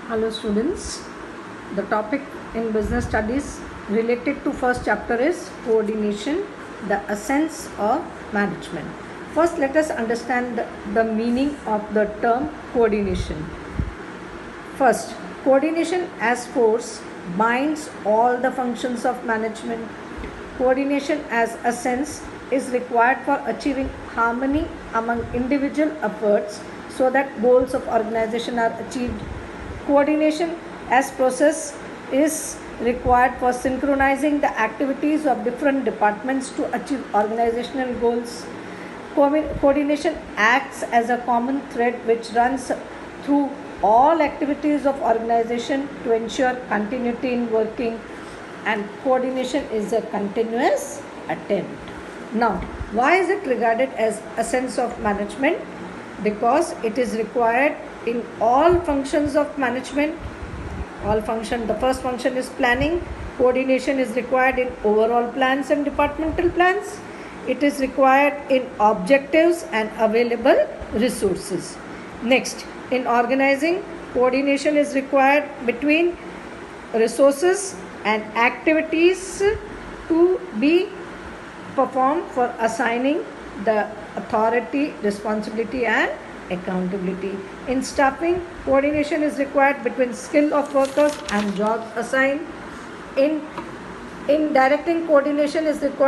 Hello students, the topic in business studies related to first chapter is coordination, the essence of management. First let us understand the meaning of the term coordination. First, coordination as force binds all the functions of management. Coordination as essence is required for achieving harmony among individual efforts so that goals of organization are achieved. Coordination as process is required for synchronizing the activities of different departments to achieve organizational goals. Coordination acts as a common thread which runs through all activities of organization to ensure continuity in working, and coordination is a continuous attempt. Now, why is it regarded as essence of management? Because it is required in all functions of management. The first function is planning. Coordination is required in overall plans and departmental plans. It is required in objectives and available resources. Next, in organizing, coordination is required between resources and activities to be performed for assigning the authority, responsibility and accountability. In staffing, coordination is required between skill of workers and jobs assigned. In directing, coordination is required